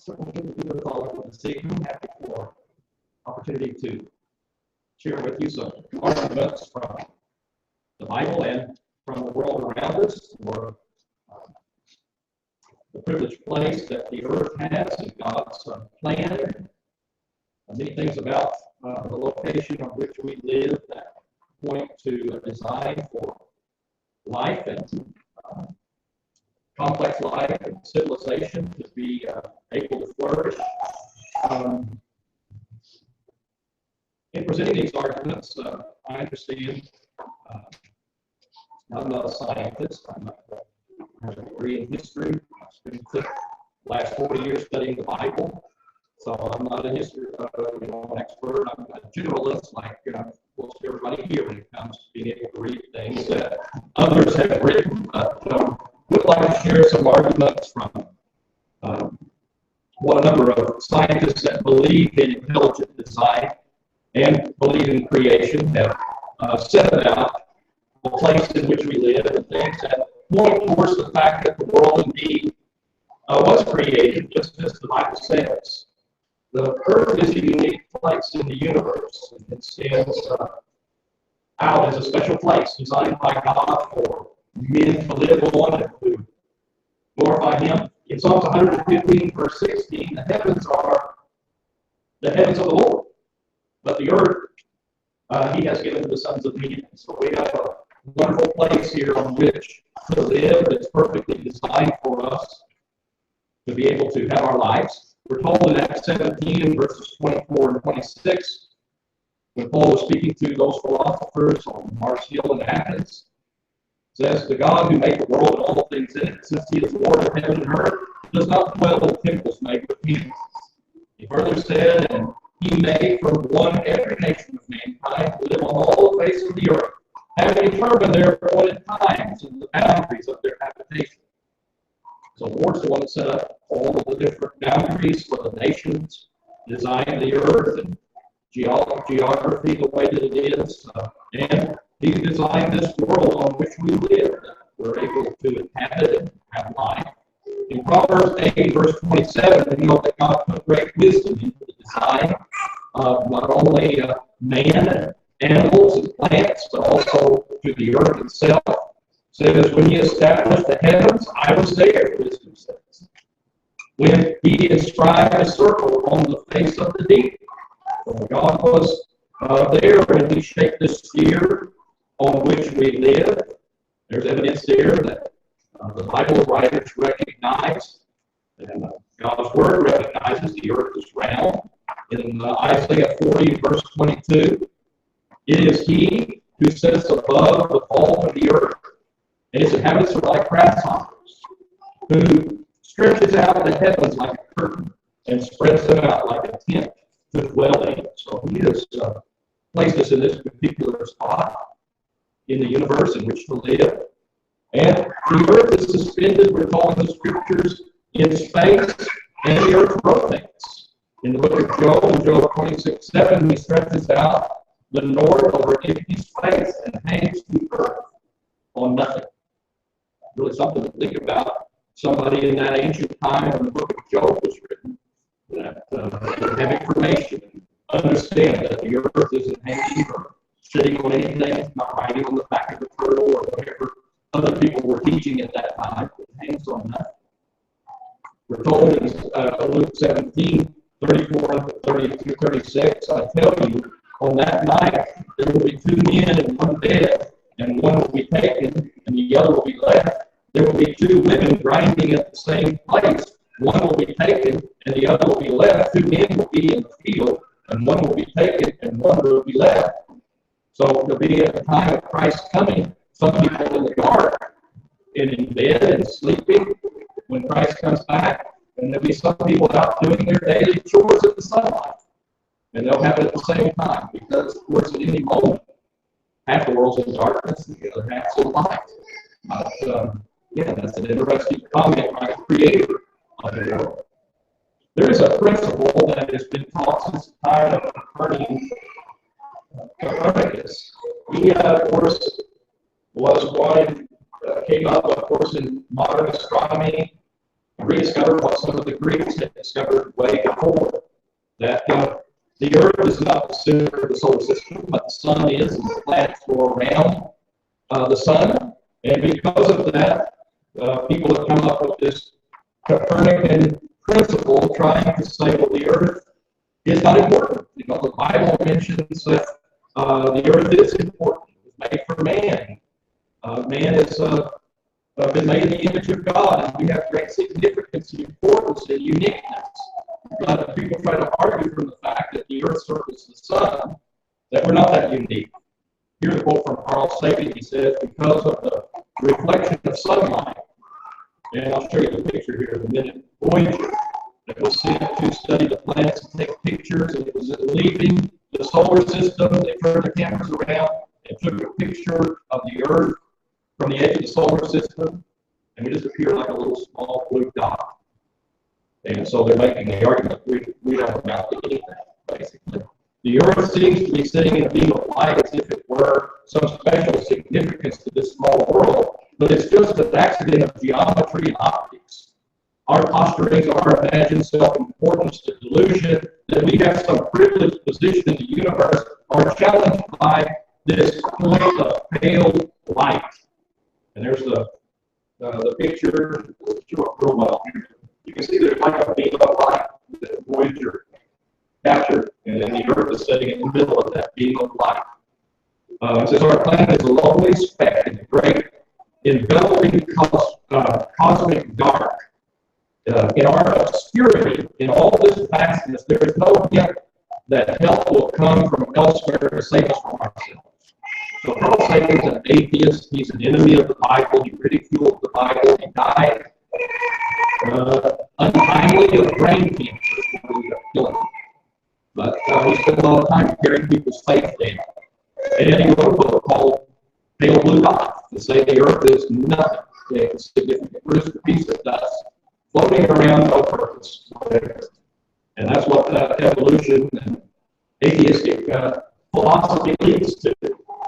certainly with all of this evening, happy for opportunity to share with you some arguments from the Bible and from the world around us, or the privileged place that the earth has in God's plan. Many things about the location on which we live that point to a design for life and complex life and civilization to be able to flourish. In presenting these arguments, I understand I'm not a scientist. I have a degree in history. I've spent the last 40 years studying the Bible. So I'm not a history, an expert. I'm a generalist, like most everybody here when it comes to being able to read things that others have written. But would like to share some arguments from what a number of scientists that believe in intelligent design and believe in creation have said about the place in which we live and things that point towards the fact that the world indeed was created, just as the Bible says. The earth is a unique place in the universe. It stands out as a special place designed by God for men to live on and to glorify Him. In Psalms 115, verse 16, the heavens are the heavens of the Lord, but the earth He has given to the sons of men. So we have a wonderful place here on which to live that's perfectly designed for us to be able to have our lives. We're told in Acts 17, verses 24 and 26, when Paul was speaking to those philosophers on Mars Hill in Athens, says, "The God who made the world and all things in it, since He is Lord of heaven and earth, does not dwell in temples made with hands." He further said, "And He made from one every nation of mankind to live on all the face of the earth, having determined their appointed times and the boundaries of their habitation." So the Lord's the one that set up all of the different boundaries for the nations, designed the earth and geography the way that it is, and He designed this world on which we live, that we're able to inhabit and have life. In Proverbs 8, verse 27, we know that God put great wisdom into the design of not only man and animals and plants, but also to the earth itself. Says, when He established the heavens, I was there, wisdom says. When He inscribed a circle on the face of the deep, God was there when He shaped the sphere on which we live. There's evidence there that the Bible writers recognize, and God's Word recognizes the earth is round. In Isaiah 40, verse 22, it is He who sits above the vault of the earth, and His inhabitants are like grasshoppers, who stretches out the heavens like a curtain and spreads them out like a tent to dwell in. So He has placed us in this particular spot in the universe in which to live. And the earth is suspended, we're told in the scriptures, in space, and the earth rotates. In the book of Job, in Job 26:7, He stretches out the north over empty space and hangs the earth on nothing. Really something to think about. Somebody in that ancient time when the book of Job was written that would have information and understand that the earth isn't hanging or sitting on anything. It's not riding on the back of a turtle or whatever other people were teaching at that time. It hangs on nothing. We're told in Luke 17, 34 through 36, I tell you, on that night there will be two men in one bed, and one will be taken, and the other will be left. There will be two women grinding at the same place. One will be taken, and the other will be left. Two men will be in the field, and one will be taken, and one will be left. So there'll be at the time of Christ's coming, some people in the dark and in bed and sleeping when Christ comes back, and there'll be some people out doing their daily chores in the sunlight. And they'll have it at the same time, because of course at any moment, half the world's in darkness, and the other half's in light. But, that's an interesting comment by the Creator of the world. There is a principle that has been taught since the time of Copernicus. He, of course, was one came up, of course, in modern astronomy rediscovered what some of the Greeks had discovered way before, that the Earth is not the center of the solar system, but the sun is, and the planets go around the sun. And because of that, people have come up with this Copernican principle trying to say, well, the Earth is not important. The Bible mentions that the Earth is important. It was made for man. Man has been made in the image of God, and we have great significance and importance and uniqueness. But people try to argue from the fact that the Earth circles the sun, that we're not that unique. Here's a quote from Carl Sagan. He says, because of the reflection of sunlight, and I'll show you the picture here in a minute, Voyager, that was sent to study the planets and take pictures, and it was leaving the solar system. They turned the cameras around and took a picture of the Earth from the edge of the solar system, and we just appear like a little small blue dot. And so they're making the argument we don't amount to anything, basically. The Earth seems to be sitting in a beam of light as if it were some special significance to this small world, but it's just an accident of geometry and optics. Our posturings, our imagined self-importance, the delusion that we have some privileged position in the universe are challenged by this point of pale light. And there's the picture. Real well. You can see there's like a beam of light that Voyager captured, and then the Earth is sitting in the middle of that beam of light. It says our planet is a lonely speck in the great enveloping cosmic dark. In our obscurity, in all this vastness, there is no hint that help will come from elsewhere to save us from ourselves. So Carl Sagan's an atheist. He's an enemy of the Bible. He ridiculed the Bible. He died untimely of brain cancer. But he spent a lot of time carrying people's faith down. And then he wrote a book called Pale Blue Dot to say the Earth is nothing. It's a significant piece of dust floating around no purpose. And that's what evolution and atheistic philosophy leads to.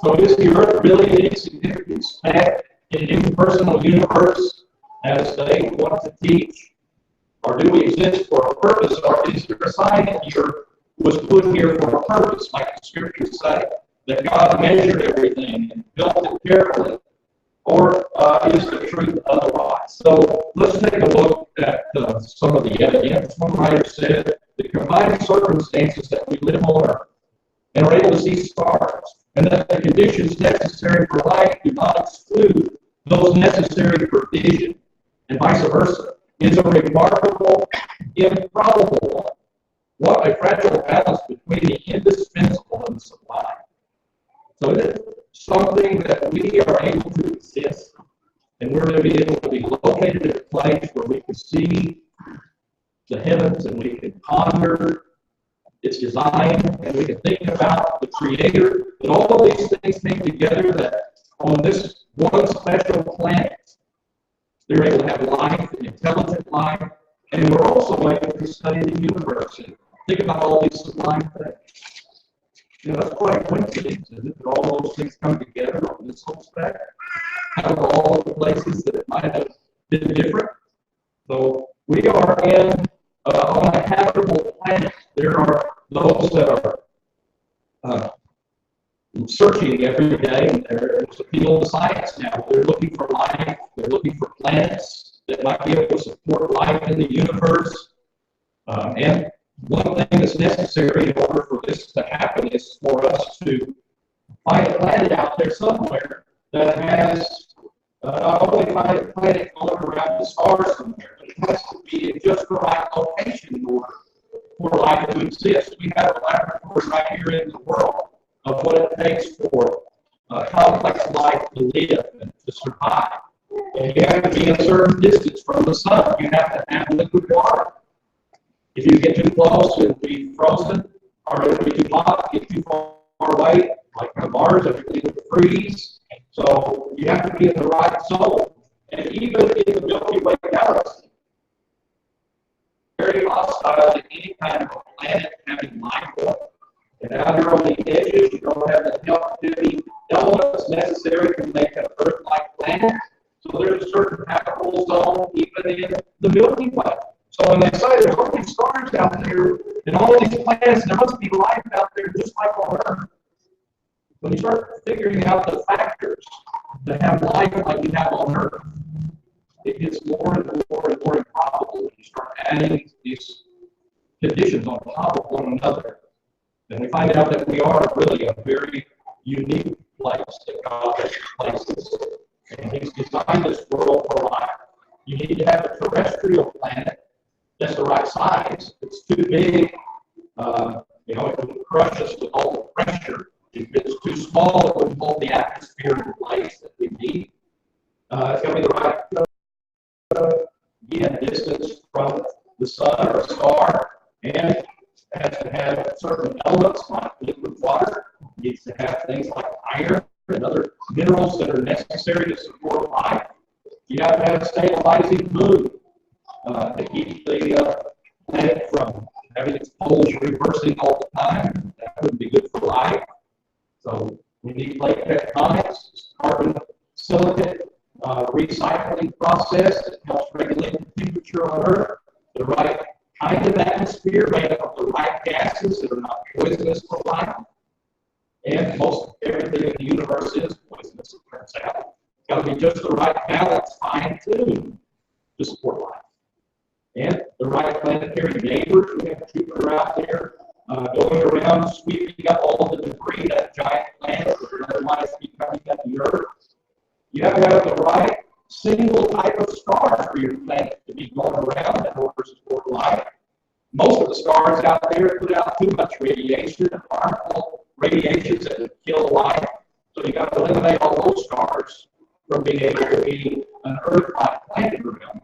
So is the Earth really any significance in an impersonal universe as they want to teach? Or do we exist for a purpose? Or is there a sign that was put here for a purpose, like the scriptures say, that God measured everything and built it carefully? Or is the truth otherwise? So let's take a look at some of the evidence. One writer said, the combined circumstances that we live on Earth and are able to see stars, and that the conditions necessary for life do not exclude those necessary for vision, and vice versa, is a remarkable, improbable one. What a fragile balance between the indispensable and the sublime. So it is something that we are able to exist, and we're going to be able to be located in a place where we can see the heavens and we can ponder its design, and we can think about the Creator, and all of these things came together that on this one special planet, they're able to have life, intelligent life, and we're also able to study the universe and think about all these sublime things. That's quite a coincidence, isn't it? That all those things come together on this whole spec, out of all of the places that it might have been different. So we are on a habitable planet. There are those that are searching every day, and there's a field of science now. They're looking for life. They're looking for planets that might be able to support life in the universe. And one thing that's necessary in order for this to happen is for us to find a planet out there somewhere that has not only find a planet going around the stars somewhere, but it has to be in just the right location in order for life to exist. We have a laboratory right here in the world of what it takes for complex life to live and to survive. And you have to be a certain distance from the sun. You have to have liquid water. If you get too close, it'll be frozen, or it'll be too hot, get too far away, like Mars, everything will freeze. So you have to be in the right zone. And even in the Milky Way galaxy, very hostile to any kind of a planet having life on it. And out here on the edges, you don't have the heavy elements necessary to make an Earth-like planet. So there's certain habitable zone, even in the Milky Way. So when they say there's all these stars out there and all these planets, there must be life out there just like on Earth. When you start figuring out the factors that have life like we have on Earth, it gets more and more and more improbable when you start adding these conditions on top of one another. And we find out that we are really a very unique place that God has placed us. And He's designed this world for life. You need to have a terrestrial planet that's the right size. If it's too big, it will crush us with all the pressure. If it's too small, it would hold the atmosphere in place that we need. It's got to be the right distance from the sun or a star, and it has to have certain elements like liquid water. It needs to have things like iron and other minerals that are necessary to support life. You have to have stabilizing food to keep the planet from having its poles reversing all the time. That wouldn't be good for life. So we need plate tectonics, carbon silicate recycling process that helps regulate the temperature on Earth, the right kind of atmosphere made up of the right gases that are not poisonous for life. And most everything in the universe is poisonous, it turns out. It's got to be just the right balance, fine-tuned to support life. And the right planetary neighbors. We have Jupiter out there going around sweeping up all the debris, that giant planet that would otherwise be coming at the Earth. You have to have the right single type of stars for your planet to be going around in order to support life. Most of the stars out there put out too much radiation, harmful radiations that would kill life. So you got to eliminate all those stars from being able to be an Earth-like planet around.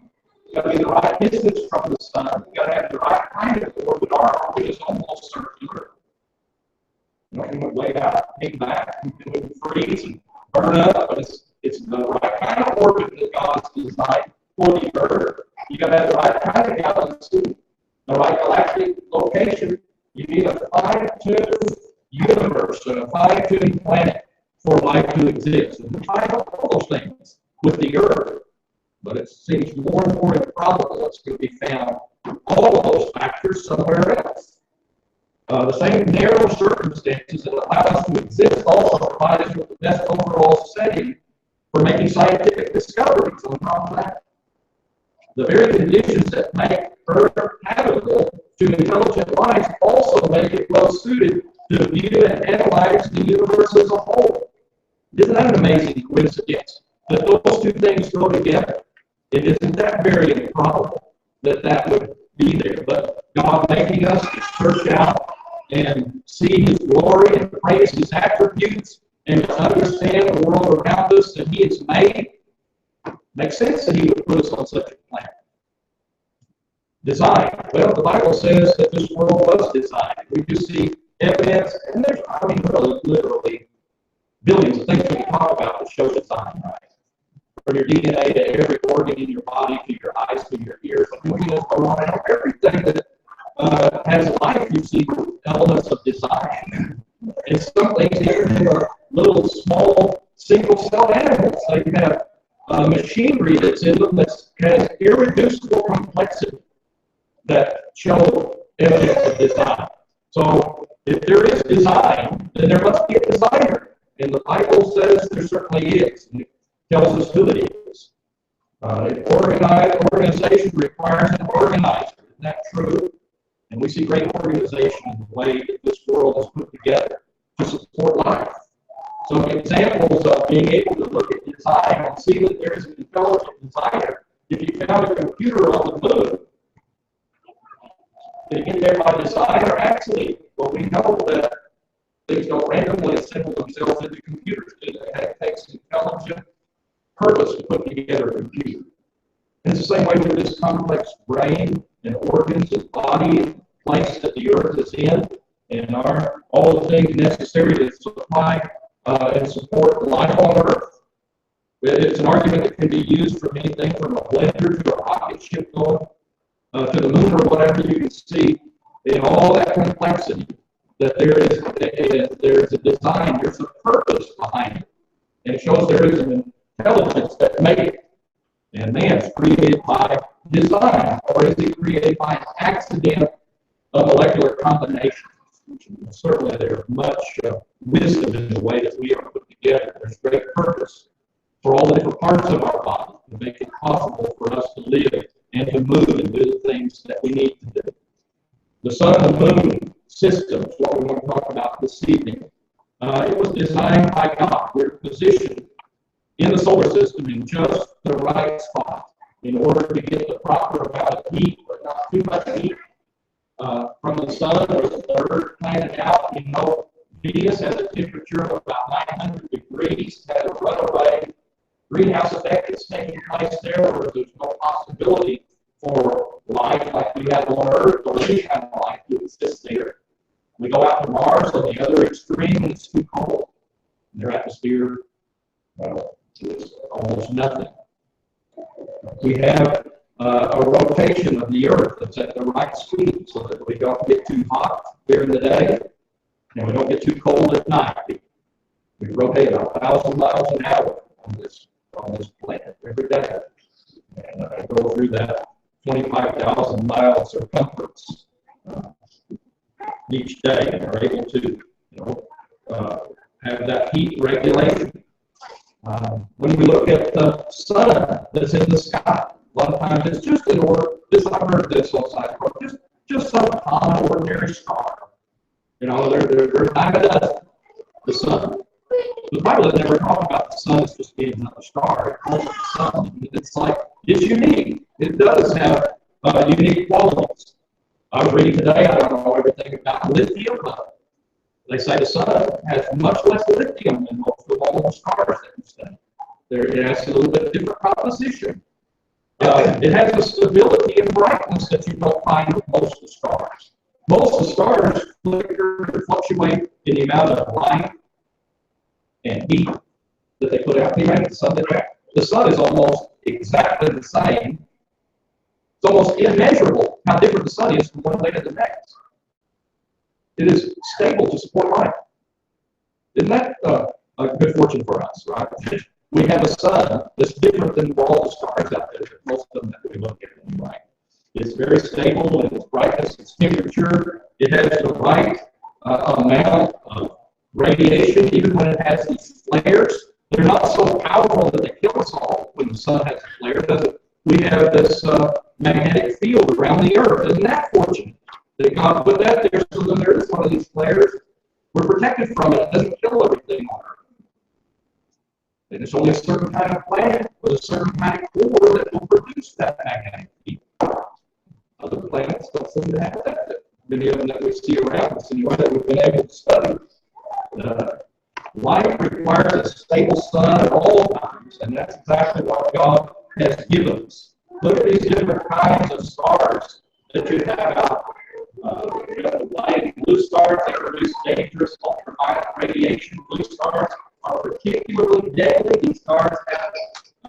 You got to be the right distance from the sun. You got to have the right kind of orbit. Our orbit is almost circular. You went way out, came back, and it would freeze and burn up, but it's the right kind of orbit that God's designed for the Earth. You got to have the right kind of galaxy, the right galactic location. You need a fine-tuned universe and a fine-tuned planet for life to exist. And we find all those things with the Earth. But it seems more and more improbable it's going to be found, all of those factors, somewhere else. The same narrow circumstances that allow us to exist also provide us with the best overall setting for making scientific discoveries on top of that. The very conditions that make Earth habitable to intelligent life also make it well suited to view and analyze the universe as a whole. Isn't that an amazing coincidence that those two things go together? It isn't that very improbable that that would be there. But God making us to search out and see His glory and praise His attributes and to understand the world around us that He has made, makes sense that He would put us on such a planet. Design. Well, the Bible says that this world was designed. We just see evidence, and there's, really, literally billions of things we can talk about that show design, right? From your DNA to every organ in your body, to your eyes, to your ears, everything that has life, you see elements of design. And some things even are little small single-celled animals. They have machinery that's in them that has irreducible complexity that show evidence of design. So if there is design, then there must be a designer. And the Bible says there certainly is. And it tells us who it is. An organization requires an organizer. Isn't that true? And we see great organization in the way that this world is put together to support life. So examples of being able to look at design and see that there is an intelligent designer. If you found a computer on the moon, did it get there by design or actually? Well, we know that things don't randomly assemble themselves into computers. It takes intelligent purpose to put together a computer. And it's the same way with this complex brain and organs and body and place that the Earth is in, and all the things necessary to supply and support life on Earth. It's an argument that can be used for anything from a blender to a rocket ship going to the moon or whatever. You can see in all that complexity that there is a design, there's a purpose behind it. And it shows there is an intelligence that made it. And man's created by design, or is it created by an accident of molecular combinations? Certainly there's much wisdom in the way that we are put together. There's great purpose for all the different parts of our body to make it possible for us to live and to move and do the things that we need to do. The sun and moon system is what we want to talk about this evening. It was designed by God. We're positioned in the solar system in just the right spot in order to get the proper amount of heat, but not too much heat from the sun or the third planet out. You know, Venus has a temperature of about 900 degrees, has a runaway greenhouse effect that's taking place there, where there's no possibility for life like we have on Earth or any kind of life to exist there. We go out to Mars on the other extreme, and it's too cold. Their atmosphere is almost nothing. We have a rotation of the Earth that's at the right speed so that we don't get too hot during the day and we don't get too cold at night. We rotate about 1,000 miles an hour on this planet every day. And I go through that 25,000 mile circumference each day and are able to have that heat regulation. When we look at the sun that's in the sky, a lot of times it's just an I've heard this on side, just some common ordinary star. They're not a dozen, the sun. The Bible doesn't ever talk about the sun as just being another star. It calls it the sun. It's unique. It does have unique qualities. I was reading today, I don't know everything about lithium, but they say the sun has much less lithium than most of all the stars that we study. It has a little bit different composition. It has a stability and brightness that you don't find with most of the stars. Most of the stars flicker and fluctuate in the amount of light and heat that they put out behind the sun. The sun is almost exactly the same. It's almost immeasurable how different the sun is from one day to the next. It is stable to support life. Isn't that a good fortune for us, right? We have a sun that's different than all the stars out there, most of them that we look at anyway. It's very stable in its brightness, its temperature. It has the right amount of radiation, even when it has these flares. They're not so powerful that they kill us all when the sun has a flare, does it? We have this magnetic field around the Earth. Isn't that fortunate? That God put that there so that there is one of these flares. We're protected from it. It doesn't kill everything on Earth. And it's only a certain kind of planet with a certain kind of core that will produce that magnetic field. Other planets don't seem to have that. Many of them that we see around us anyway that we've been able to study. Life requires a stable sun at all times, and that's exactly what God has given us. Look at these different kinds of stars that you have out. Light and blue stars, they produce dangerous ultraviolet radiation. Blue stars are particularly deadly. These stars have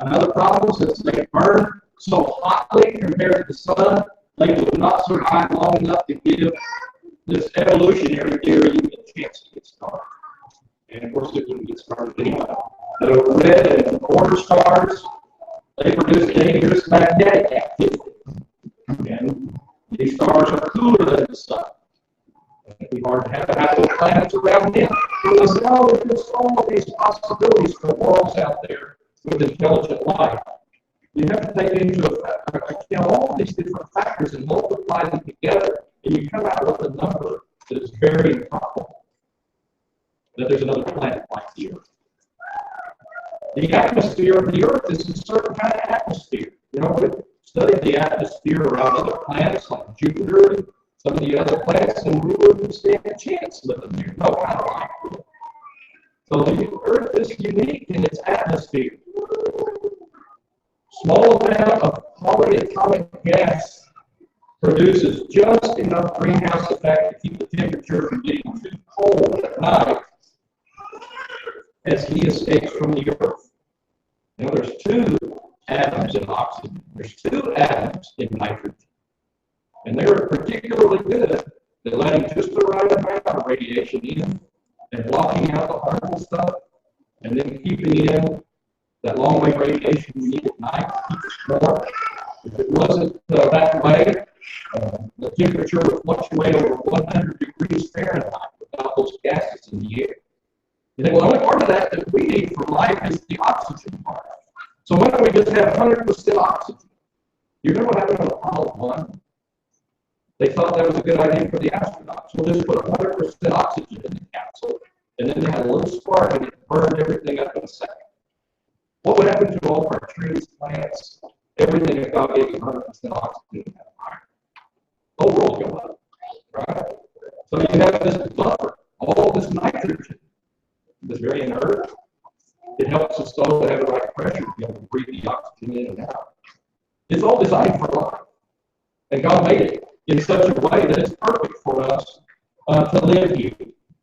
another problem since they burn so hotly compared to the sun. They will not survive long enough to give this evolutionary theory a chance to get started. And of course, it wouldn't get started anyway. The red and orange stars, they produce dangerous magnetic activity. And these stars are cooler than the sun. It'd be hard to have habitable planets around them. So they say, oh, there's all of these possibilities for worlds out there with intelligent life. You have to take into account all these different factors and multiply them together, and you come out with a number that is very improbable. That there's another planet like the Earth. The atmosphere of the Earth is a certain kind of atmosphere. We've studied the atmosphere around other planets like Jupiter and some of the other planets, and we wouldn't stand a chance living there. No kind of life. So the Earth is unique in its atmosphere. Small amount of polyatomic gas produces just enough greenhouse effect to keep the temperature from getting too cold at night as heat escapes from the Earth. There's 2 atoms in oxygen. There's 2 atoms in nitrogen. And they're particularly good at letting just the right amount of radiation in and blocking out the harmful stuff and then keeping in that long-wave radiation we need at night to keep us warm. If it wasn't that way, the temperature would fluctuate over 100 degrees Fahrenheit without those gases in the air. You think, well, the only part of that that we need for life is the oxygen part. So why don't we just have 100% oxygen? You remember what happened on Apollo 1? They thought that was a good idea for the astronauts. We'll just put 100% oxygen in the capsule, and then they had a little spark and it burned everything up in a second. What would happen to all of our trees, plants, everything that God gave 100% oxygen in that fire? The whole world go up, right? So you have this buffer, all this nitrogen, this very inert. It helps us all to have the right pressure to be able to breathe the oxygen in and out. It's all designed for life. And God made it in such a way that it's perfect for us to live here.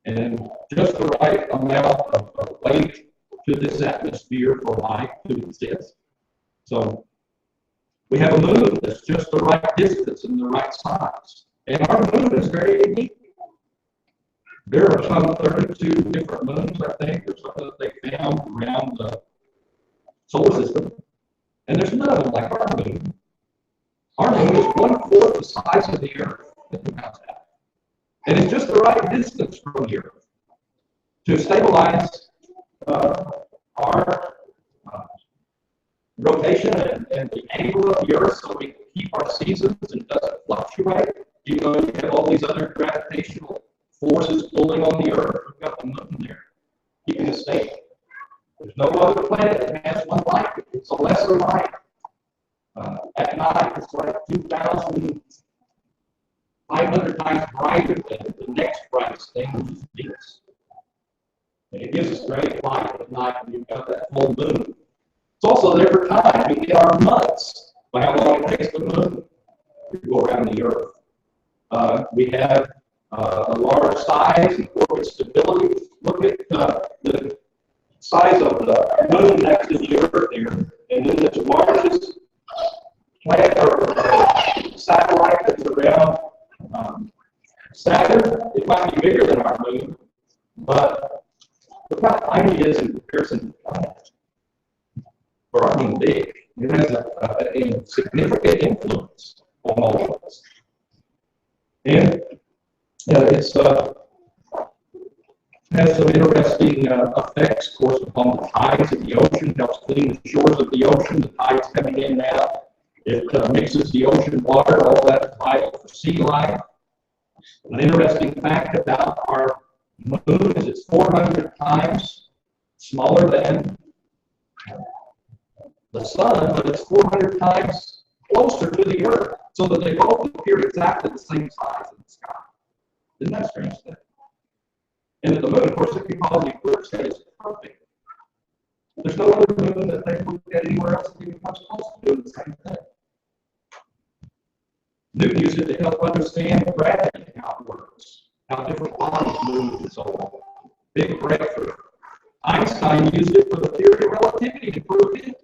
And just the right amount of weight to this atmosphere for life to exist. So we have a moon that's just the right distance and the right size. And our moon is very unique. There are some 32 different moons, I think, or something that they found around the solar system. And there's none of them like our moon. Our moon is 1/4 the size of the Earth. Think about that. And it's just the right distance from the Earth to stabilize our rotation and the angle of the Earth so we can keep our seasons and doesn't fluctuate. You know, you have all these other gravitational forces pulling on the Earth. We've got the moon there, keeping us stable. There's no other planet that has one like it. It's a lesser light. At night, it's like 2,500 times brighter than the next brightest thing, which is Venus. And it gives us great light at night when you've got that full moon. It's also there for time. We get our months by how long it takes the moon to go around the Earth. We have a large size and orbit stability. Look at the size of the moon next to the Earth there, and then the largest planet or satellite that's around Saturn. It might be bigger than our moon, but look how tiny it is in comparison to the planet. For our moon big, it has a significant influence on all of us. And it's has some interesting effects, of course, upon the tides of the ocean. Helps clean the shores of the ocean. The tides coming in and out. It mixes the ocean water. All that is vital for sea life. An interesting fact about our moon is it's 400 times smaller than the sun, but it's 400 times closer to the Earth, so that they both appear exactly the same size in the sky. Isn't that strange thing? And the moon, of course, if you follow the eclipse, is perfect. There's no other moon that they've looked at anywhere else that even comes close to doing the same thing. Newton used it to help understand gravity and how it works, how different bodies move, and so on. Big breakthrough. Einstein used it for the theory of relativity to prove it.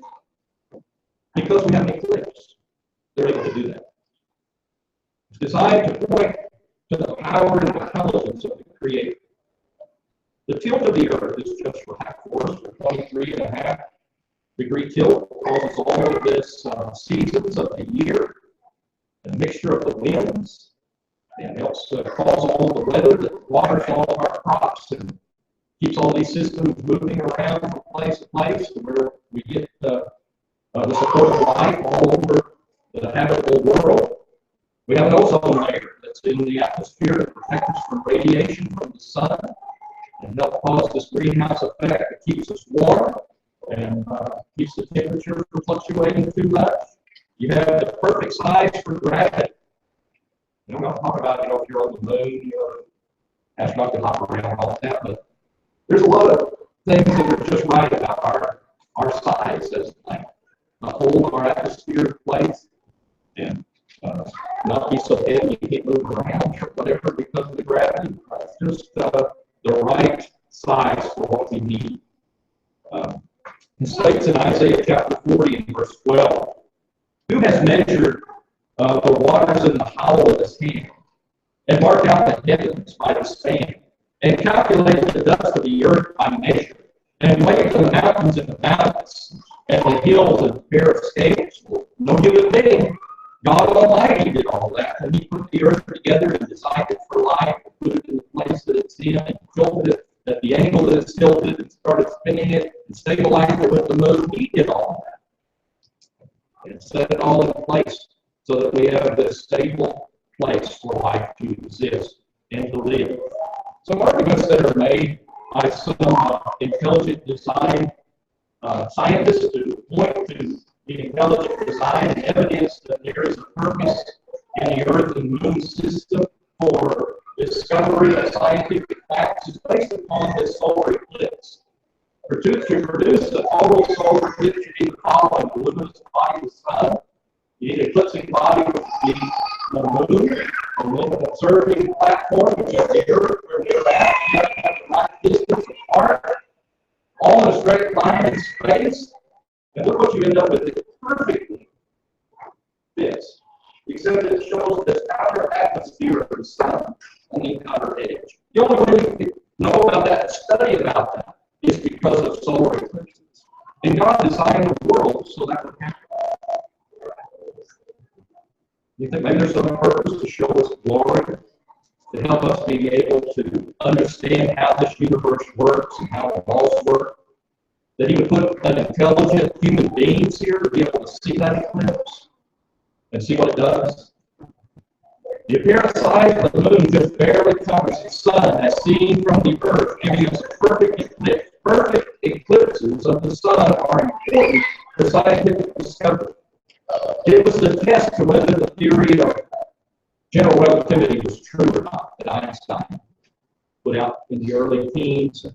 Because we have an eclipse, they're able to do that. It's designed to point to the power and intelligence of the Creator. The tilt of the Earth is just right course for 23.5-degree tilt. Causes all of this seasons of the year, a mixture of the winds, and helps cause all the weather that waters all of our crops and keeps all these systems moving around from place to place to where we get the support of life all over the habitable world. We have an ozone layer that's in the atmosphere to protect us from radiation from the sun and help cause this greenhouse effect that keeps us warm and keeps the temperature from fluctuating too much. You have the perfect size for gravity. I'm going to talk about, if you're on the moon, astronaut can hop around and all that, but there's a lot of things that are just right about our size as a planet. Hold our atmosphere in place and not be so heavy you can't move around or whatever because of the gravity. It's just the right size for what we need. It states in Isaiah chapter 40 and verse 12, who has measured the waters in the hollow of his hand, and marked out the heavens by the span, and calculated the dust of the earth by measure, and weighed the mountains in the balance, and the hills and fair escapes. No human being. God Almighty did all that, and He put the earth together and designed it for life, and put it in the place that it's in, and tilted it at the angle that it's tilted, and started spinning it, and stabilized it with the moon. He did all that, and set it all in place so that we have this stable place for life to exist and to live. Some arguments that are made by some intelligent design scientists to point to the intelligent design and evidence that there is a purpose in the Earth and Moon system for discovery of scientific facts is based upon this solar eclipse. To produce a total solar eclipse, you need the following: the luminous body of the sun, you need an eclipsing body with the moon, and then an observing platform, which is the Earth, where we're at. You have to have the right distance apart, all in a straight line in space. And look what you end up with. It perfectly fits, except it shows this outer atmosphere of the sun on the outer edge. The only way we know about that, study about that, is because of solar eclipses. And God designed the world so that would happen. You think maybe there's some purpose to show us glory, to help us be able to understand how this universe works and how it all works? That He would put an intelligent human beings here to be able to see that eclipse and see what it does. The apparent size of the moon just barely covers the sun as seen from the earth, giving us a perfect eclipse. Perfect eclipses of the sun are important for scientific discovery. It was the test to whether the theory of general relativity was true or not that Einstein put out in the early teens.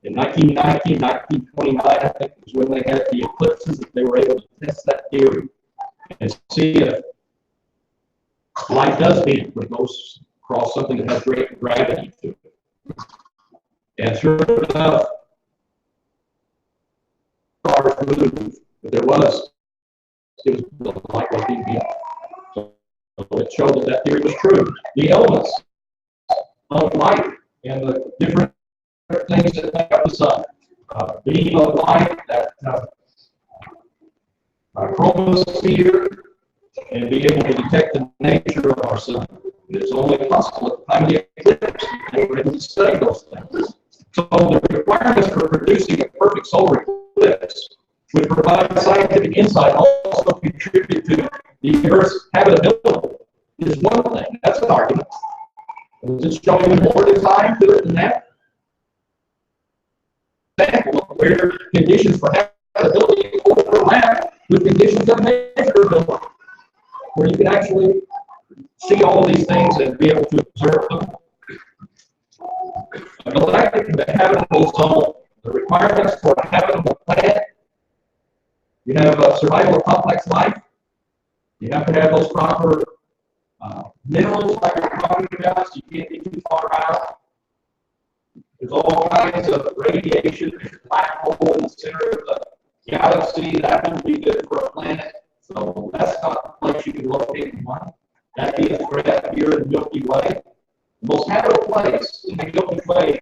In 1919, 1929, I think was when they had the eclipses, that they were able to test that theory and see if light does meet when it goes across something that has great gravity to it. And sure enough, stars moved, but it was the light was being beat. So it showed that that theory was true. The elements of light and the different things that make up the sun. Beam of light, that chromosphere, and be able to detect the nature of our sun. It's only possible at the time of the eclipse that we're able to study those things. So the requirements for producing a perfect solar eclipse, which provides scientific insight, also contribute to the Earth's habitability, is one thing. That's an argument. Is it showing more design to it than that? Example of where conditions for habitability overlap with conditions of measurability, where you can actually see all of these things and be able to observe them. A galactic habitable zone, the requirements for a habitable planet: you have a survival of complex life, you have to have those proper minerals like we're talking about, so you can't be too far out. There's all kinds of radiation. There's a black hole in the center of the galaxy. That wouldn't be good for a planet. So that's not the place you can locate one. That'd be a threat here in the Milky Way. The most habitable place in the Milky Way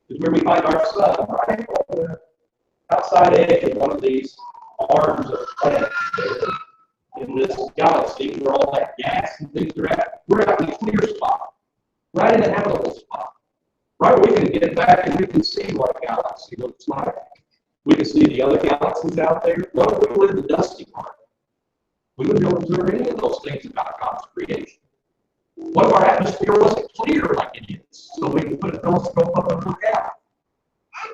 is where we find our sun, right? On the outside edge of one of these arms of planets in this galaxy, where all that gas and things are at. We're at the clear spot, right in the habitable spot. Right, we can get back and we can see what a galaxy looks like. We can see the other galaxies out there. What if we were in the dusty part? We wouldn't be able to observe any of those things about God's creation. What if our atmosphere wasn't clear like it is, so we can put a telescope up and look out?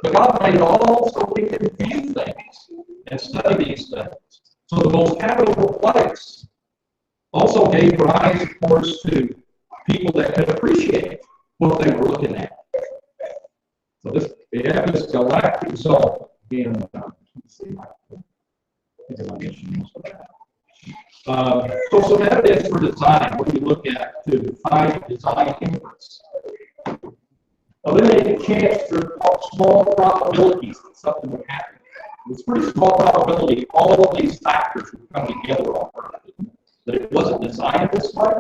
But God made it all so we can view things and study these things. So the most habitable place also gave rise, of course, to people that could appreciate what they were looking at. So we have this galactic zone in, let's see, so some evidence for design, what you look at to define design inference. Eliminating chance for small probabilities that something would happen. It's pretty small probability all of these factors would come together on Earth. That it wasn't designed this way.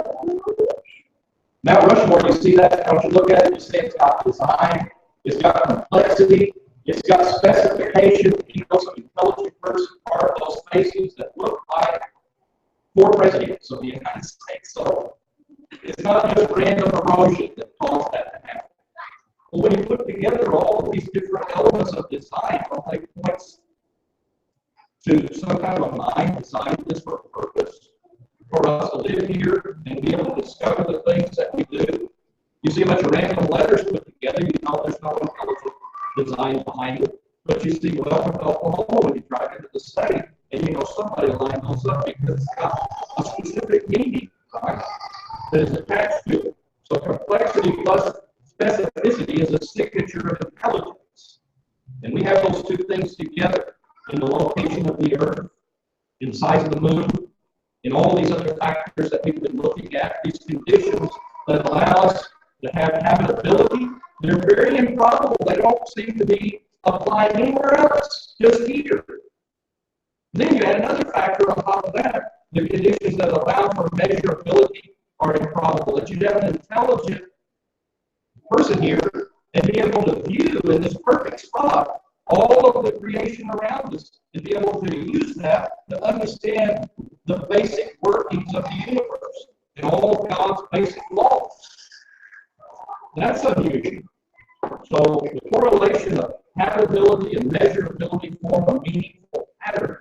Mount Rushmore, you see that? Don't you look at it? You say it's got design, it's got complexity, it's got specification. You know, some intelligent person faces that look like 4 presidents of the United States. So it's not just random erosion that caused that to happen. But when you put together all of these different elements of design, it points to some kind of a mind designed this for a purpose, for us to live here and be able to discover the things that we do. You see a bunch of random letters put together, you know there's no intelligent design behind it. But you see, welcome to Oklahoma when you drive into the state, and you know somebody lined those up because it's got a specific meaning, right, that is attached to it. So complexity plus specificity is a signature of intelligence. And we have those two things together in the location of the earth, in the size of the moon, in all these other factors that we've been looking at, these conditions that allow us to have habitability. They're very improbable. They don't seem to be applied anywhere else, just here. Then you add another factor on top of that. The conditions that allow for measurability are improbable. That you have an intelligent person here and be able to view in this perfect spot all of the creation around us and be able to use that to understand the basic workings of the universe and all of God's basic laws. That's unusual. So the correlation of habitability and measurability form a meaningful pattern.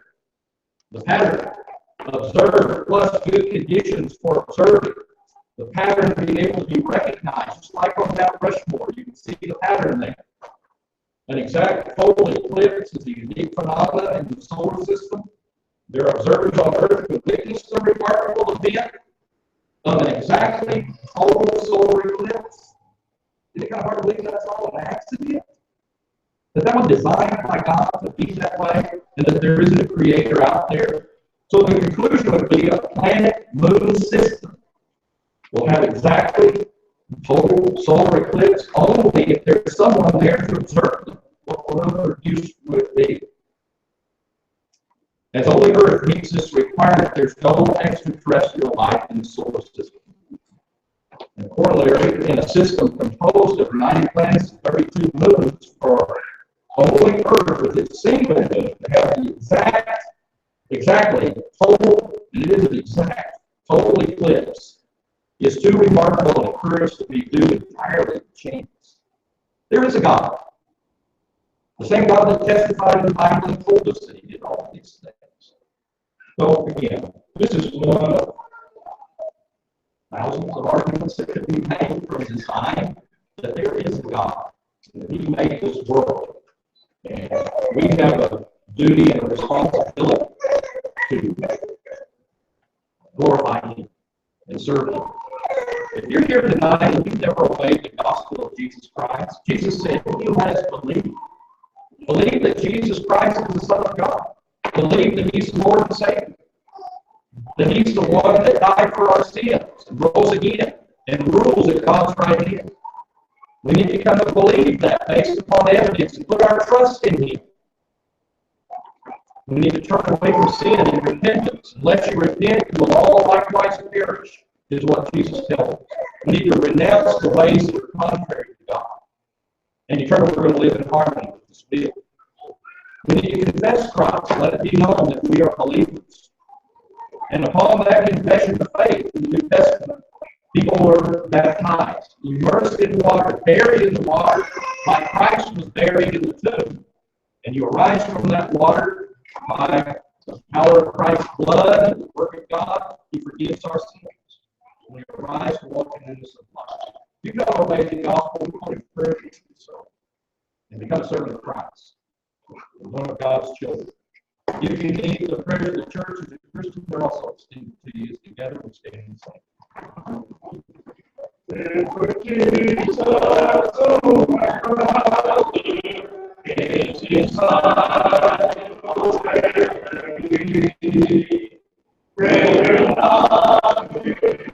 The pattern, observed plus good conditions for observing. The pattern being able to be recognized, just like on Mount Rushmore, you can see the pattern there. An exact total eclipse is a unique phenomenon in the solar system. There are observers on Earth who witnessed the remarkable event of an exactly total solar eclipse. It's kind of hard to believe that's all an accident. That was designed by God to be that way, and that there isn't a creator out there. So the conclusion would be a planet-moon system will have exactly total solar eclipse only if there's someone there to observe them. What other use would it be? As only Earth meets this requirement, there's no extraterrestrial life in the solar system. And corollary, in a system composed of 90 planets and 32 moons, for only Earth with its single moon to have the exactly total, and it is an exact total eclipse, is too remarkable and occurs to be due entirely to chance. There is a God. The same God that testified in the Bible and told us that he did all these things. So again, this is one of thousands of arguments that could be made from design that there is a God, that he made this world. And we have a duty and a responsibility to glorify him and serve him. If you're here tonight and you've never obeyed the gospel of Jesus Christ, Jesus said, "You has believed." Believe that Jesus Christ is the Son of God. Believe that he's the Lord and Savior. That he's the one that died for our sins and rose again and rules at God's right hand. We need to come to believe that based upon evidence and put our trust in him. We need to turn away from sin and repentance. Unless you repent, you will all likewise perish, is what Jesus tells us. We need to renounce the ways that are contrary to God and determine we're going to live in harmony with his will. We need to confess Christ, let it be known that we are believers. And upon that confession of faith in the New Testament, people were baptized, immersed in water, buried in the water, like Christ was buried in the tomb. And you arise from that water by the power of Christ's blood and the work of God. He forgives our sins. We arise to walk in newness of life. You don't obey the gospel, we want to encourage you to do so and become a servant of Christ, one of God's children. If you need the prayer of the church as a Christian, we're also extended to you together. We stand and sing. For Jesus, oh my God, is inside of me. Pray not for Jesus,